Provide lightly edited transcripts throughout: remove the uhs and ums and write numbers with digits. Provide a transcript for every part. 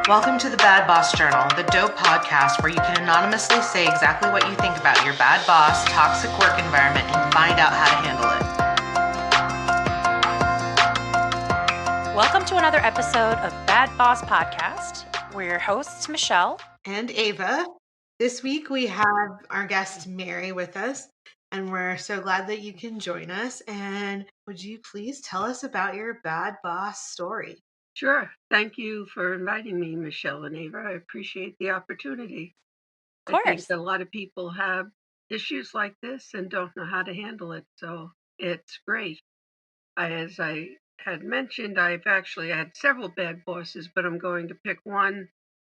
Welcome to the Bad Boss Journal, the dope podcast where you can anonymously say exactly what you think about your bad boss, toxic work environment, and find out how to handle it. Welcome to another episode of Bad Boss Podcast. We're your hosts, Michelle and Ava. This week we have our guest Mary with us, and we're so glad that you can join us. And would you please tell us about your bad boss story? Sure. Thank you for inviting me, Michelle and Ava. I appreciate the opportunity. Of course. I think a lot of people have issues like this and don't know how to handle it, so it's great. As I had mentioned, I've actually had several bad bosses, but I'm going to pick one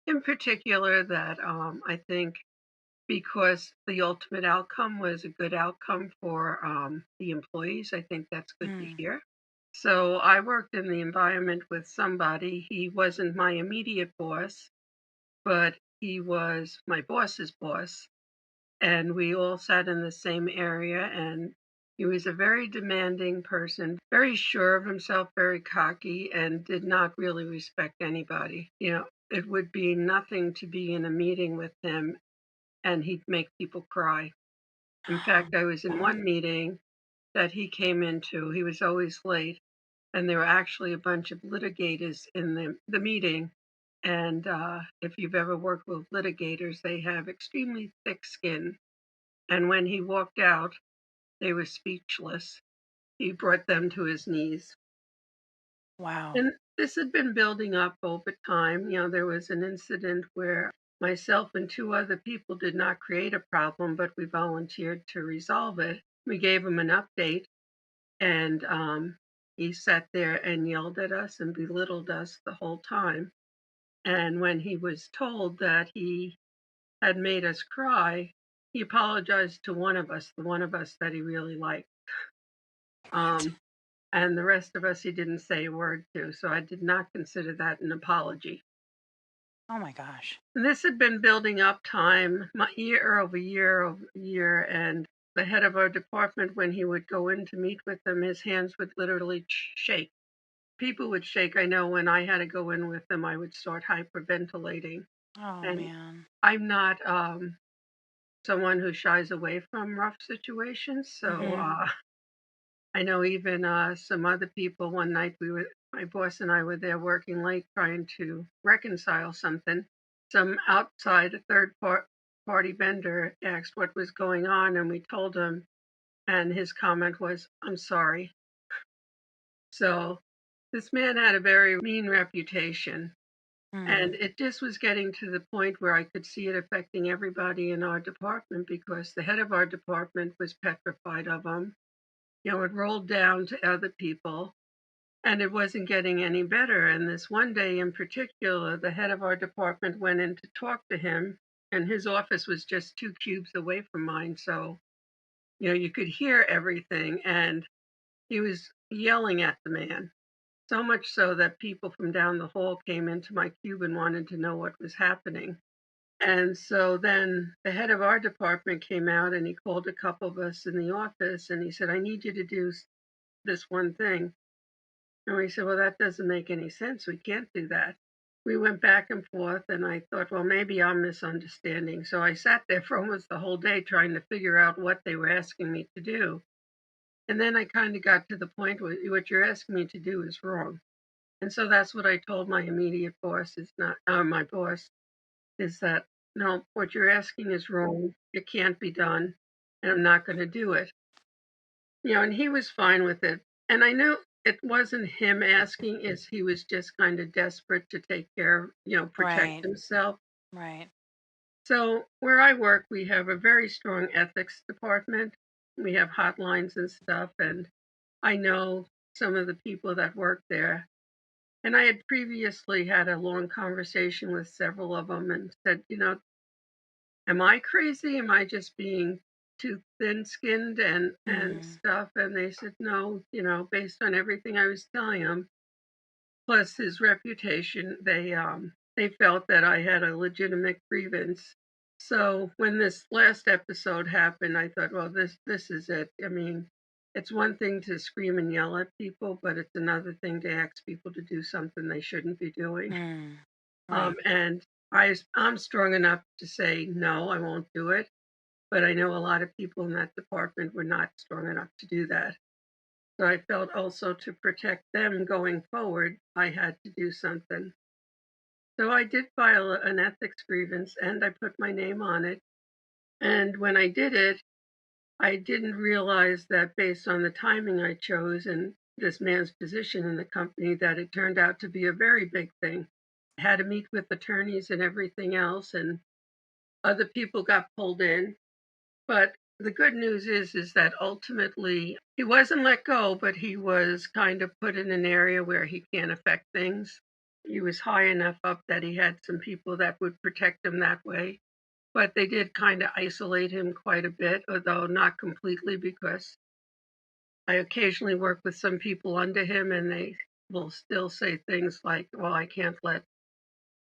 in particular that I think, because the ultimate outcome was a good outcome for the employees, I think that's good to hear. So I worked in the environment with somebody. He wasn't my immediate boss, but he was my boss's boss. And we all sat in the same area. And he was a very demanding person, very sure of himself, very cocky, and did not really respect anybody. You know, it would be nothing to be in a meeting with him and he'd make people cry. In fact, I was in one meeting that he came into. He was always late. And there were actually a bunch of litigators in the meeting. And if you've ever worked with litigators, they have extremely thick skin. And when he walked out, they were speechless. He brought them to his knees. Wow. And this had been building up over time. You know, there was an incident where myself and two other people did not create a problem, but we volunteered to resolve it. We gave him an update, and he sat there and yelled at us and belittled us the whole time. And when he was told that he had made us cry, he apologized to one of us, the one of us that he really liked. And the rest of us he didn't say a word to. So I did not consider that an apology. Oh my gosh. And this had been building up time, year over year. And the head of our department, when he would go in to meet with them, his hands would literally shake. People would shake. I know when I had to go in with them, I would start hyperventilating. Oh, and man. I'm not someone who shies away from rough situations. So I know even some other people, one night my boss and I were there working late trying to reconcile something. Some outside third party vendor asked what was going on, and we told him, and his comment was, "I'm sorry." So this man had a very mean reputation. And it just was getting to the point where I could see it affecting everybody in our department, because the head of our department was petrified of him. You know, it rolled down to other people, and it wasn't getting any better. And this one day in particular, the head of our department went in to talk to him, and his office was just 2 cubes away from mine. So, you know, you could hear everything, and he was yelling at the man. So much so that people from down the hall came into my cube and wanted to know what was happening. And so then the head of our department came out and he called a couple of us in the office and he said, "I need you to do this one thing." And we said, "Well, that doesn't make any sense. We can't do that." We went back and forth and I thought, well, maybe I'm misunderstanding. So I sat there for almost the whole day trying to figure out what they were asking me to do. And then I kind of got to the point where what you're asking me to do is wrong. And so that's what I told my immediate boss, is not my boss, is that, no, what you're asking is wrong. It can't be done, and I'm not going to do it. You know, and he was fine with it. And I knew it wasn't him asking, is he was just kind of desperate to take care, protect himself. Right. So where I work, we have a very strong ethics department. We have hotlines and stuff, and I know some of the people that work there. And I had previously had a long conversation with several of them and said, am I crazy? Am I just being too thin-skinned and stuff? And they said, no, based on everything I was telling them, plus his reputation, they felt that I had a legitimate grievance. So when this last episode happened, I thought, well, this is it. I mean, it's one thing to scream and yell at people, but it's another thing to ask people to do something they shouldn't be doing. Right. And I'm strong enough to say, no, I won't do it. But I know a lot of people in that department were not strong enough to do that. So I felt also to protect them going forward, I had to do something. So I did file an ethics grievance and I put my name on it. And when I did it, I didn't realize that based on the timing I chose and this man's position in the company, that it turned out to be a very big thing. I had to meet with attorneys and everything else, and other people got pulled in. But the good news is that ultimately he wasn't let go, but he was kind of put in an area where he can't affect things. He was high enough up that he had some people that would protect him that way. But they did kind of isolate him quite a bit, although not completely, because I occasionally work with some people under him and they will still say things like, well, I can't let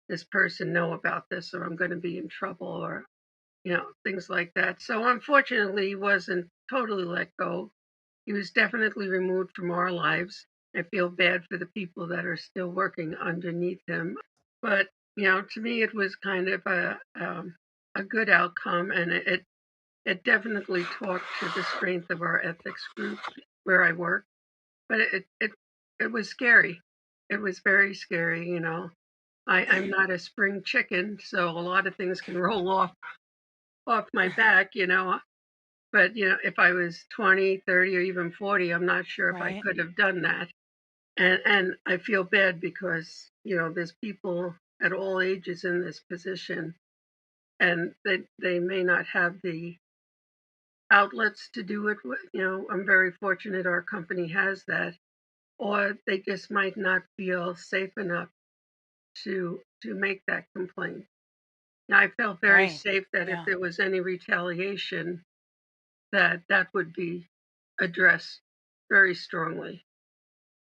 this person know about this or I'm going to be in trouble, or things like that. So unfortunately, he wasn't totally let go. He was definitely removed from our lives. I feel bad for the people that are still working underneath him. But, to me, it was kind of a good outcome. And it definitely talked to the strength of our ethics group where I work. But it was scary. It was very scary. I'm not a spring chicken, so a lot of things can roll off my back. But if I was 20, 30, or even 40, I'm not sure if I Right. could have done that. And I feel bad because there's people at all ages in this position, and they may not have the outlets to do it with. I'm very fortunate our company has that, or they just might not feel safe enough to make that complaint. Now, I felt very Right. safe that if Yeah. there was any retaliation, that would be addressed very strongly.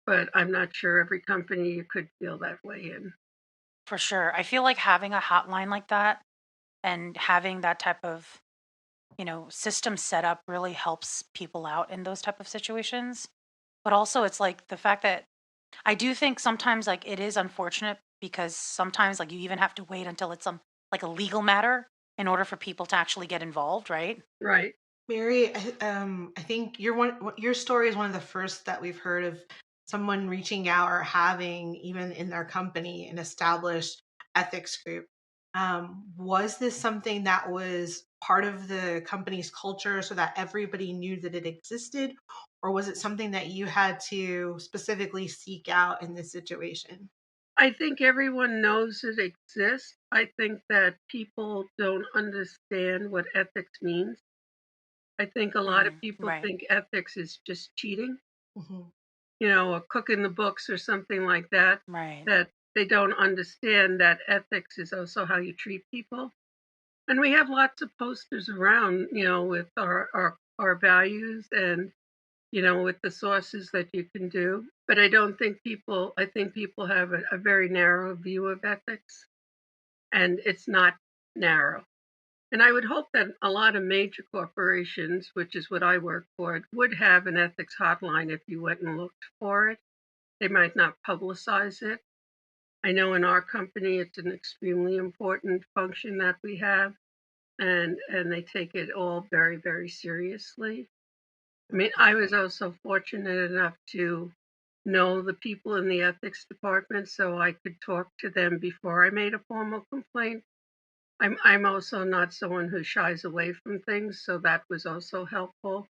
But I'm not sure every company you could feel that way in. For sure. I feel like having a hotline like that and having that type of, system set up really helps people out in those type of situations. But also it's like the fact that I do think sometimes like it is unfortunate because sometimes like you even have to wait until it's some like a legal matter in order for people to actually get involved, right? Right. Mary, I think your story is one of the first that we've heard of someone reaching out or having, even in their company, an established ethics group. Was this something that was part of the company's culture so that everybody knew that it existed, or was it something that you had to specifically seek out in this situation? I think everyone knows it exists. I think that people don't understand what ethics means. I think a lot of people Right. think ethics is just cheating, Hmm. or cooking the books or something like that, Right. that they don't understand that ethics is also how you treat people. And we have lots of posters around, with our values and, with the sources that you can do. But I think people have a very narrow view of ethics, and it's not narrow. And I would hope that a lot of major corporations, which is what I work for, would have an ethics hotline if you went and looked for it. They might not publicize it. I know in our company it's an extremely important function that we have, and they take it all very, very seriously. I mean, I was also fortunate enough to know the people in the ethics department so I could talk to them before I made a formal complaint. I'm also not someone who shies away from things, so that was also helpful.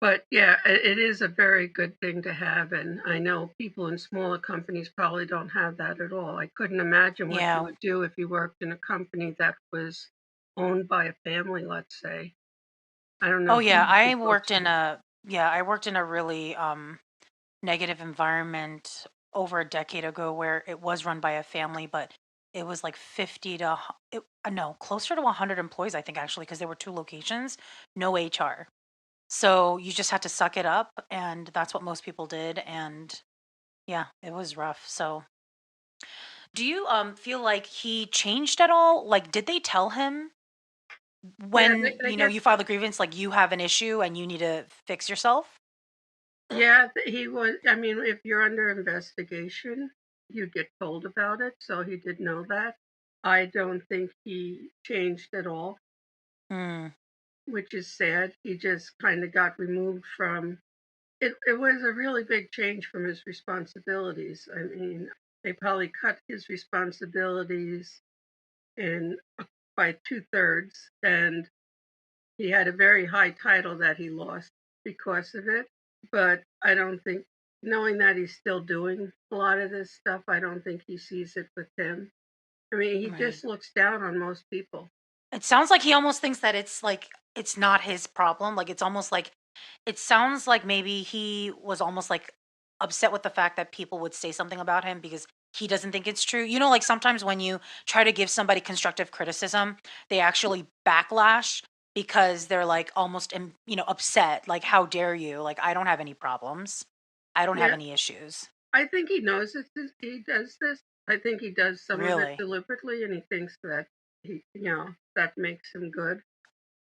But yeah, it is a very good thing to have, and I know people in smaller companies probably don't have that at all. I couldn't imagine what you Yeah. would do if you worked in a company that was owned by a family, let's say. I don't Oh know who yeah, you could go to. I worked in a really negative environment over a decade ago where it was run by a family, but it was like 50 to no, closer to 100 employees I think actually because there were two locations, no HR. So you just had to suck it up and that's what most people did and yeah, it was rough. So do you feel like he changed at all? Like did they tell him Yeah, when, I guess. you file the grievance like you have an issue and you need to fix yourself? Yeah, he was. I mean, if you're under investigation, you'd get told about it, so he did know that. I don't think he changed at all, Mm, which is sad. He just kind of got removed from it. It was a really big change from his responsibilities. I mean, they probably cut his responsibilities in by 2/3, and he had a very high title that he lost because of it. But I don't think, knowing that he's still doing a lot of this stuff, I don't think he sees it with him. I mean, he right. just looks down on most people. It sounds like he almost thinks that it's like it's not his problem. Like it's almost like it sounds like maybe he was almost like upset with the fact that people would say something about him because he doesn't think it's true. You know, like sometimes when you try to give somebody constructive criticism, they actually backlash because they're like almost upset, like how dare you? Like I don't have any problems. I don't have Yeah, any issues. I think he knows he does this. I think he does some of it Really? deliberately, and he thinks that that makes him good.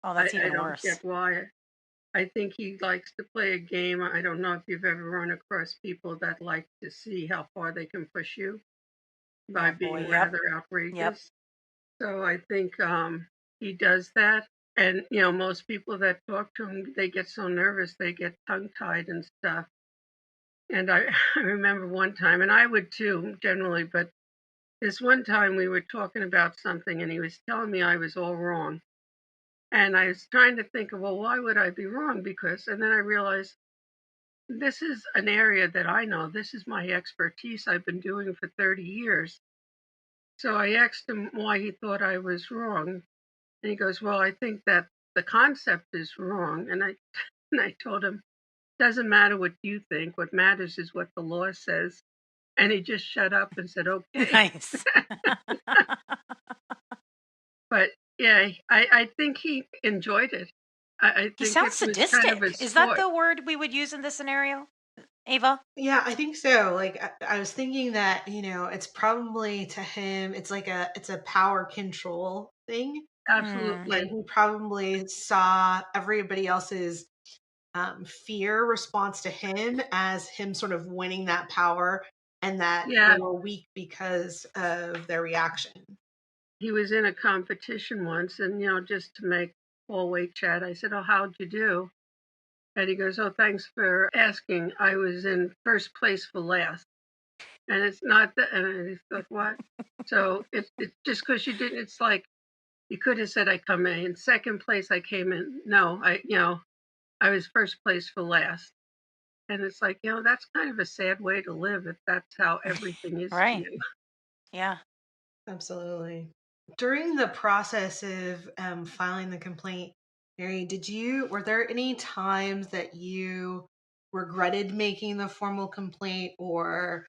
Oh, I, that's I even don't worse. get why. I think he likes to play a game. I don't know if you've ever run across people that like to see how far they can push you by Oh boy, being yep. rather Yep. outrageous. So I think he does that. And most people that talk to him, they get so nervous, they get tongue tied and stuff. And I, I remember one time, and I would too, generally, but this one time we were talking about something, and he was telling me I was all wrong. And I was trying to think of, well, why would I be wrong? Because, and then I realized this is an area that I know. This is my expertise. I've been doing for 30 years. So I asked him why he thought I was wrong. And he goes, well, I think that the concept is wrong. And I told him, doesn't matter what you think. What matters is what the law says. And he just shut up and said, okay. Nice. But yeah, I think he enjoyed it. I He think sounds it was kind of a sadistic. Is that sport. the word we would use in this scenario, Ava? Yeah, I think so. Like I was thinking that, it's probably to him, it's a power control thing. Mm, And Absolutely. he probably saw everybody else's fear response to him as him sort of winning that power and that they Yeah. were weak because of their reaction. He was in a competition once, and just to make hallway chat, I said, "Oh, how'd you do?" And he goes, "Oh, thanks for asking. I was in first place for last." And it's not that, and it's like, what? So it's just because you didn't. It's like you could have said, "I come in second place. I came in." No, I was first place for last. And it's like, that's kind of a sad way to live if that's how everything is to right. you. Yeah. Absolutely. During the process of filing the complaint, Mary, were there any times that you regretted making the formal complaint or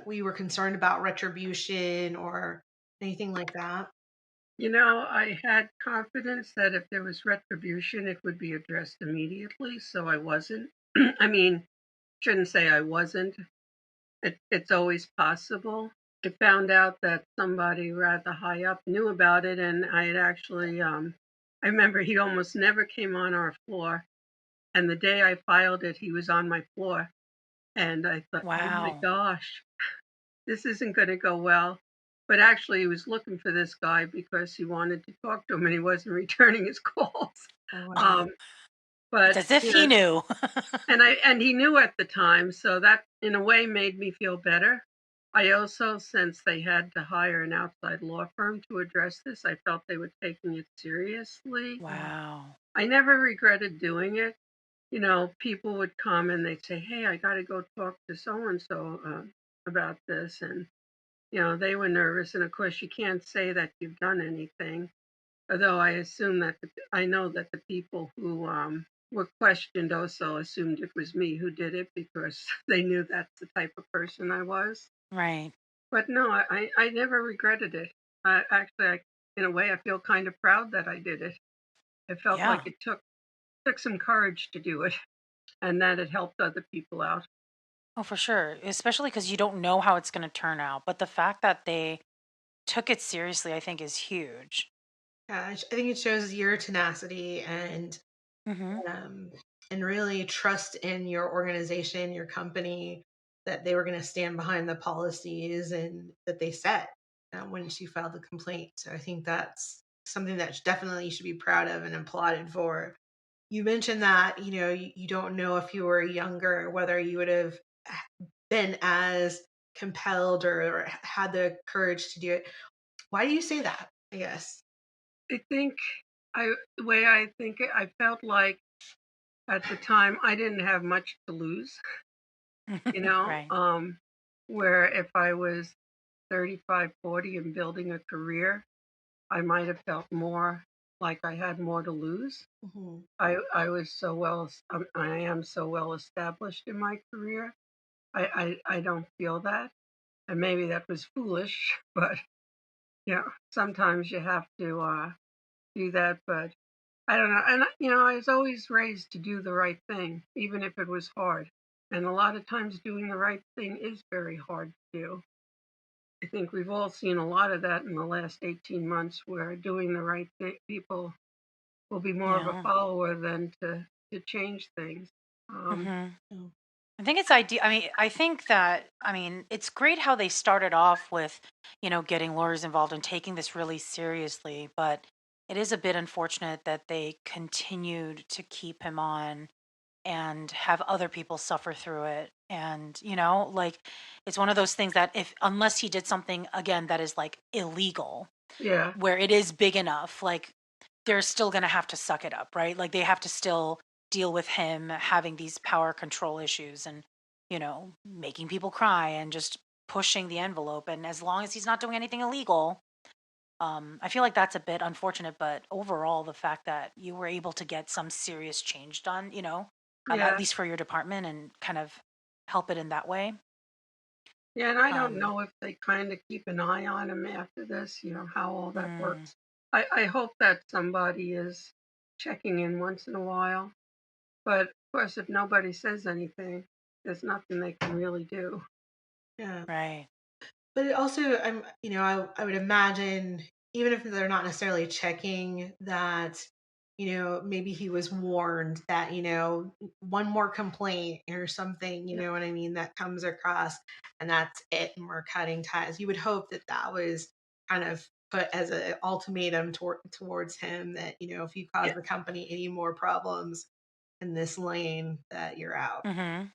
we were concerned about retribution or anything like that? I had confidence that if there was retribution, it would be addressed immediately. So I wasn't. I mean, shouldn't say I wasn't. It's always possible. I found out that somebody rather high up knew about it, and I had actually, I remember he almost never came on our floor. And the day I filed it, he was on my floor. And I thought, oh my Wow. gosh, this isn't going to go well. But actually, he was looking for this guy because he wanted to talk to him, and he wasn't returning his calls. Oh, wow. Um, It's but as if he knew. and he knew at the time, so that in a way made me feel better. I also, since they had to hire an outside law firm to address this, I felt they were taking it seriously. Wow. I never regretted doing it. People would come and they'd say, "Hey, I got to go talk to so and so about this," and they were nervous. And of course, you can't say that you've done anything. Although I know that the people who were questioned also assumed it was me who did it because they knew that's the type of person I was. Right. But no, I never regretted it. Actually, in a way, I feel kind of proud that I did it. I felt like Yeah. it took some courage to do it, and that it helped other people out. Oh, for sure. Especially because you don't know how it's going to turn out. But the fact that they took it seriously, I think, is huge. Yeah, I think it shows your tenacity Mm-hmm. um, and really trust in your organization, your company. that they were going to stand behind the policies and that they set when she filed the complaint. So I think that's something that definitely you should be proud of and applauded for. You mentioned that you don't know if you were younger whether you would have been as compelled or had the courage to do it. Why do you say that? I guess. I think the way I think it, I felt like at the time I didn't have much to lose, you know, Right. where if I was 35, 40 and building a career, I might have felt more like I had more to lose. Hmm. I was so I am so well established in my career. I don't feel that. And maybe that was foolish, but sometimes you have to do that. But I don't know. And, I was always raised to do the right thing, even if it was hard. And a lot of times doing the right thing is very hard to do. I think we've all seen a lot of that in the last 18 months where doing the right thing, people will be more of a Yeah. follower than to change things. Um, Hmm. Oh, I think it's ideal. I mean, I think that, I mean, it's great how they started off with, getting lawyers involved and taking this really seriously, but it is a bit unfortunate that they continued to keep him on and have other people suffer through it. And, like it's one of those things that if, unless he did something again that is like illegal, yeah, where it is big enough, like they're still going to have to suck it up, right? Like they have to still deal with him having these power control issues and, making people cry and just pushing the envelope. And as long as he's not doing anything illegal, I feel like that's a bit unfortunate. But overall, the fact that you were able to get some serious change done, at yeah, least for your department and kind of help it in that way. yeah. And I don't Um, know if they kind of keep an eye on him after this, how all that mm, works. I hope that somebody is checking in once in a while. But of course, if nobody says anything, there's nothing they can really do. yeah. right. But it also, I would imagine, even if they're not necessarily checking that, maybe he was warned that, one more complaint or something, you Yeah, know what I mean, that comes across and that's it, and we're cutting ties. You would hope that that was kind of put as an ultimatum towards him that, if you cause yeah, the company any more problems in this lane, that you're out. Hmm.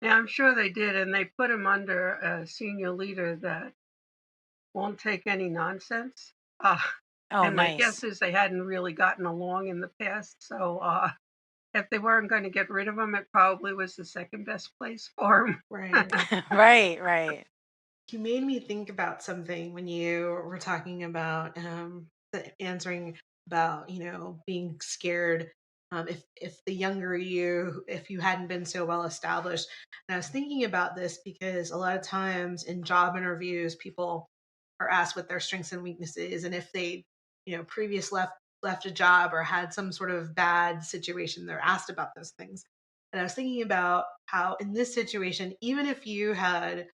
yeah. I'm sure they did, and they put him under a senior leader that won't take any nonsense. Oh, And my nice. guess is they hadn't really gotten along in the past, so if they weren't going to get rid of him, it probably was the second best place for him. Right. Right, right. You made me think about something when you were talking about answering about being scared if the younger you, if you hadn't been so well established. And I was thinking about this because a lot of times in job interviews people are asked what their strengths and weaknesses, and if they previous left a job or had some sort of bad situation, they're asked about those things. And I was thinking about how in this situation, even if you had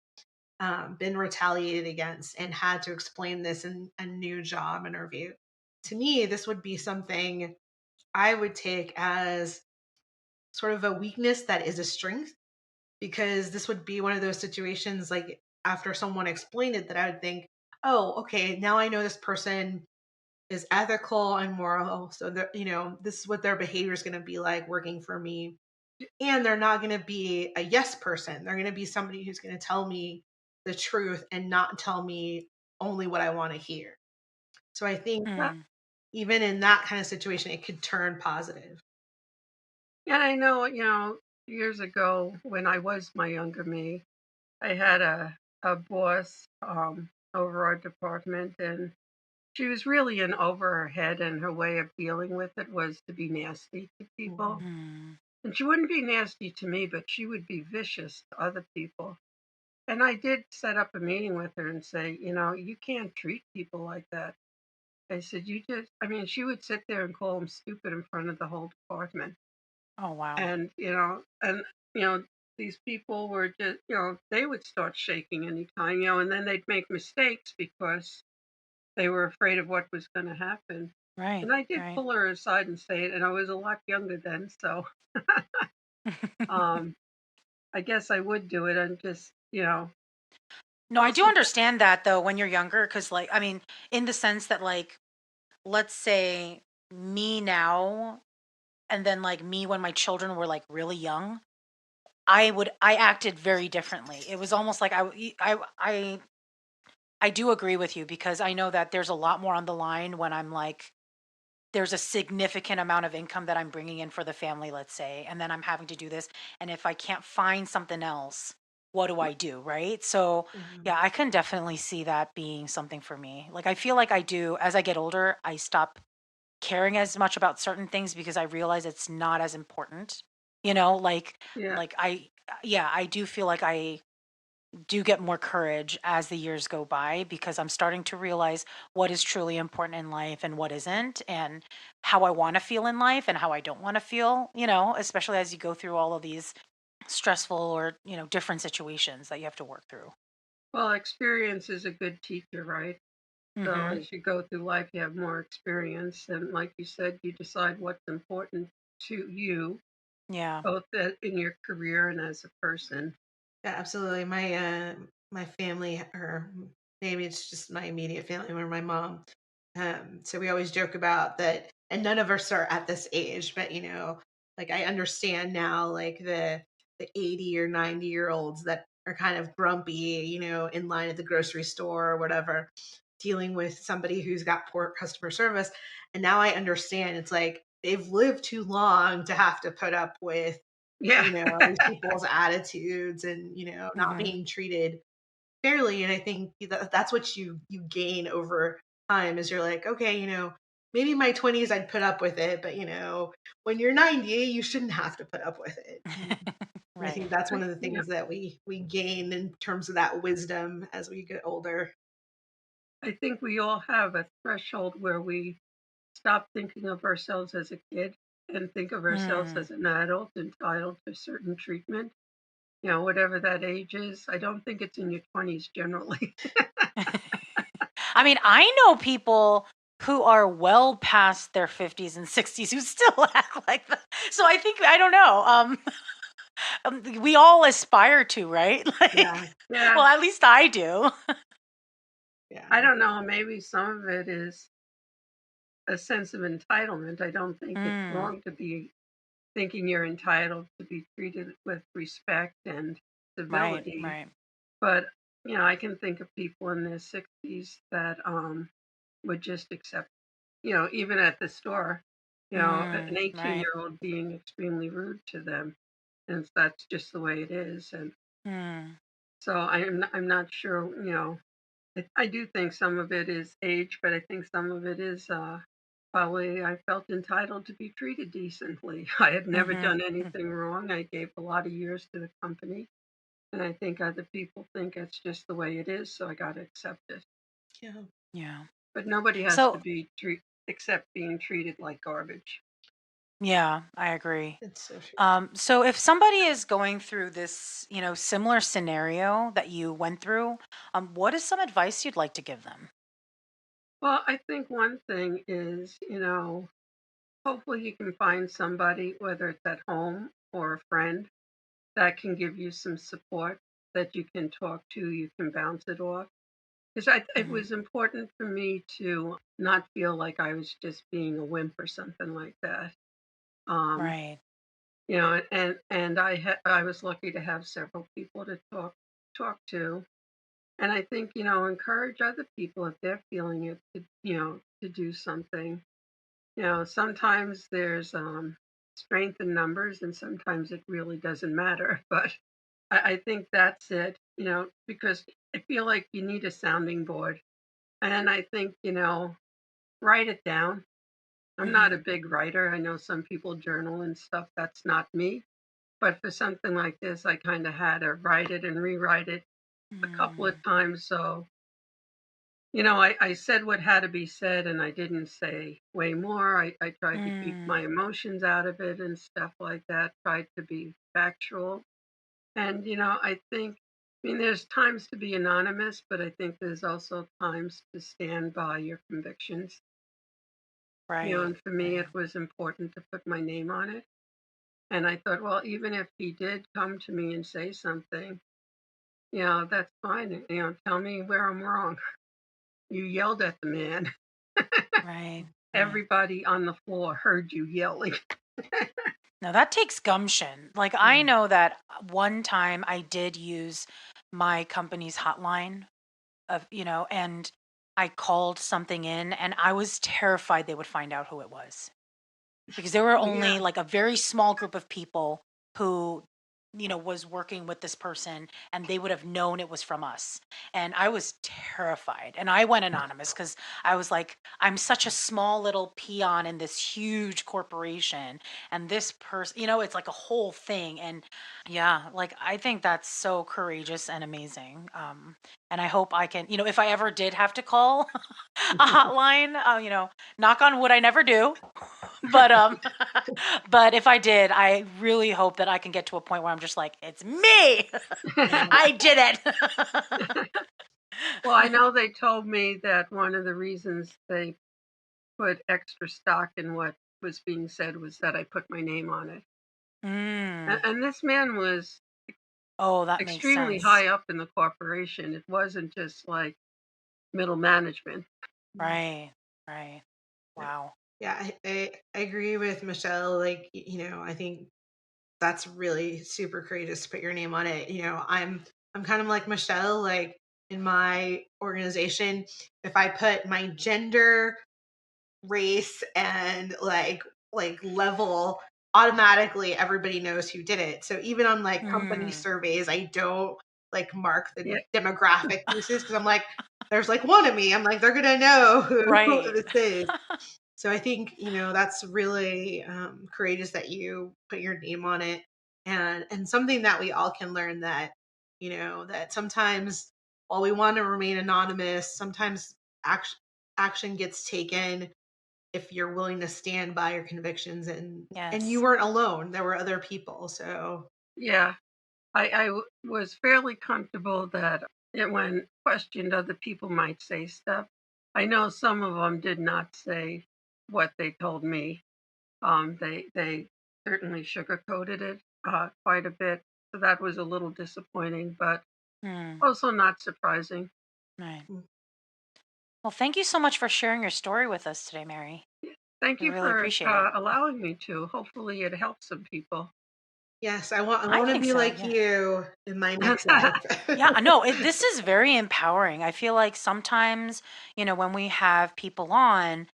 been retaliated against and had to explain this in a new job interview. To me, this would be something I would take as sort of a weakness that is a strength, because this would be one of those situations like after someone explained it that I would think, oh, okay, now I know this person is ethical and moral. So this is what their behavior is going to be like working for me. And they're not going to be a yes person. They're going to be somebody who's going to tell me the truth and not tell me only what I want to hear. So I think Yeah, Mm, even in that kind of situation, it could turn positive. and I know, years ago when I was my younger me, I had a boss over our department, and she was really in over her head, and her way of dealing with it was to be nasty to people. Mhm. mm, And she wouldn't be nasty to me, but she would be vicious to other people. And I did set up a meeting with her and say, you can't treat people like that. I said, I mean, she would sit there and call them stupid in front of the whole department. oh, wow. And, you know, these people were just, they would start shaking anytime, and then they'd make mistakes because they were afraid of what was going to happen. Right, And I did right. pull her aside and say it, and I was a lot younger then. So um, I guess I would do it. I'm just, No, I do also, understand that though when you're younger, because like, I mean, in the sense that like, let's say me now, and then like me when my children were like really young, I acted very differently. It was almost like I do agree with you because I know that there's a lot more on the line when I'm like, there's a significant amount of income that I'm bringing in for the family, let's say, and then I'm having to do this. And if I can't find something else, what do I do? Right. So, Mhm. yeah, I can definitely see that being something for me. Like, I feel like I do, as I get older, I stop caring as much about certain things because I realize it's not as important, yeah. like yeah, I do feel like I do get more courage as the years go by because I'm starting to realize what is truly important in life and what isn't, and how I want to feel in life and how I don't want to feel, especially as you go through all of these stressful or, different situations that you have to work through. Well, experience is a good teacher, right? So Mhm. as you go through life, you have more experience. And like you said, you decide what's important to you, Yeah. both in your career and as a person. Yeah, absolutely. My family, or maybe it's just my immediate family, or my mom. So we always joke about that, and none of us are at this age, but like I understand now, like the 80 or 90-year olds that are kind of grumpy, in line at the grocery store or whatever, dealing with somebody who's got poor customer service. And now I understand it's like they've lived too long to have to put up with Yeah. these people's attitudes and, not Mhm. being treated fairly. And I think that's what you gain over time is you're like, okay, maybe my 20s I'd put up with it, but when you're 90, you shouldn't have to put up with it. And I Right. think that's one of the Yeah. things that we gain in terms of that wisdom as we get older. I think we all have a threshold where we stop thinking of ourselves as a kid and think of ourselves Mm. as an adult entitled to certain treatment, whatever that age is. I don't think it's in your 20s generally. I mean, I know people who are well past their 50s and 60s who still act like that. So I think, I don't know. We all aspire to, right? Like, Yeah. Yeah. well, at least I do. Yeah. I don't know. Maybe some of it is a sense of entitlement. I don't think it's Mm, wrong to be thinking you're entitled to be treated with respect and right, civility. right. But, I can think of people in their 60s that would just accept, even at the store, an 18-year Right. old being extremely rude to them. And that's just the way it is. And Mm, so I'm not sure, I do think some of it is age, but I think some of it is probably I felt entitled to be treated decently. I had never mm-hmm, done anything wrong. I gave a lot of years to the company, and I think other people think it's just the way it is, so I got to accept it. Yeah. yeah. But nobody has to So, be accept being treated like garbage. yeah, I agree. It's so true. So if somebody is going through this, similar scenario that you went through, what is some advice you'd like to give them? Well, I think one thing is, hopefully you can find somebody, whether it's at home or a friend, that can give you some support that you can talk to, you can bounce it off. Because it Hmm. was important for me to not feel like I was just being a wimp or something like that. Um, Right. and I was lucky to have several people to talk to, and I think encourage other people if they're feeling it to to do something. Sometimes there's strength in numbers, and sometimes it really doesn't matter. But I think that's it, because I feel like you need a sounding board. And I think, write it down. I'm not Hmm. a big writer. I know some people journal and stuff. That's not me. But for something like this, I kind of had to write it and rewrite it a couple of Mm, times. So, I said what had to be said and I didn't say way more. I tried to keep mm, my emotions out of it and stuff like that, tried to be factual. And, I think, I mean, there's times to be anonymous, but I think there's also times to stand by your convictions. right. And for me, Right. it was important to put my name on it. And I thought, well, even if he did come to me and say something, that's fine. Tell me where I'm wrong. You yelled at the man. Right. Everybody on the floor heard you yelling. No, that takes gumption. Like, I know that one time I did use my company's hotline and I called something in and I was terrified they would find out who it was. Because there were Oh, yeah. only like a very small group of people who was working with this person, and they would have known it was from us. And I was terrified, and I went anonymous because I was like, I'm such a small little peon in this huge corporation, and this person, it's like a whole thing. And yeah, like, I think that's so courageous and amazing. And I hope I can, if I ever did have to call a hotline, knock on wood, I never do. But but if I did, I really hope that I can get to a point where I'm just like, it's me. I did it. Well, I know they told me that one of the reasons they put extra stock in what was being said was that I put my name on it. And this man was Oh, that makes extremely sense. high up in the corporation. It wasn't just like middle management. Right. Wow. Yeah, I agree with Michelle. Like, I think that's really super courageous to put your name on it. I'm kind of like Michelle. Like, in my organization, if I put my gender, race, and like level, automatically everybody knows who did it. So even on like company surveys, I don't like mark the demographic pieces because I'm like, there's like one of me. I'm like, they're gonna know who Right. this is. So I think, that's really courageous that you put your name on it, and something that we all can learn, that, that sometimes, while we want to remain anonymous, sometimes action gets taken if you're willing to stand by your convictions, and you Yes. weren't alone. There were other people. So Yeah, I was fairly comfortable that when questioned, other people might say stuff. I know some of them did not say what they told me. They certainly sugarcoated it quite a bit, so that was a little disappointing, but also not surprising. Right. Well, thank you so much for sharing your story with us today, Mary. Thank We you really for appreciate it. allowing me to. Hopefully, it helps some people. yes, I I want to think be so. like Yeah. you in my next life. Yeah, no, this is very empowering. I feel like sometimes, when we have people on,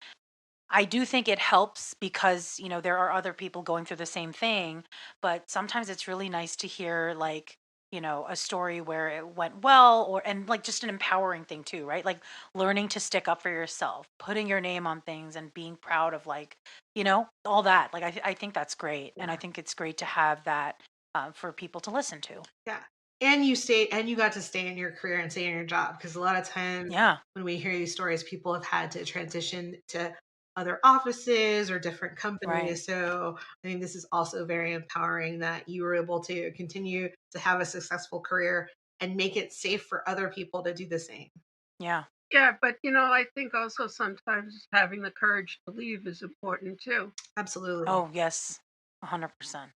I do think it helps because, there are other people going through the same thing, but sometimes it's really nice to hear, like, a story where it went well, and like just an empowering thing too, right? Like learning to stick up for yourself, putting your name on things and being proud of, like, all that. Like, I think that's great. And I Yeah. think it's great to have that for people to listen to. Yeah. And you got to stay in your career and stay in your job, because a lot of times Yeah. when we hear these stories, people have had to transition to other offices or different Right. companies. So I think this is also very empowering that you were able to continue to have a successful career and make it safe for other people to do the same. Yeah. Yeah, but I think also sometimes having the courage to leave is important too. Absolutely. Oh, yes. 100%.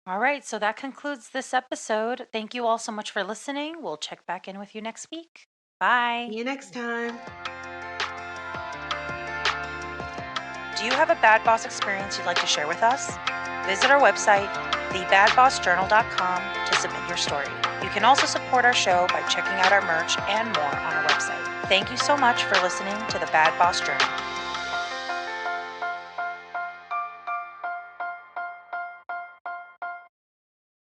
All right, so that concludes this episode. Thank you all so much for listening. We'll check back in with you next week. Bye. See you next time. Do you have a bad boss experience you'd like to share with us? Visit our website, thebadbossjournal.com, to submit your story. You can also support our show by checking out our merch and more on our website. Thank you so much for listening to the Bad Boss Journal.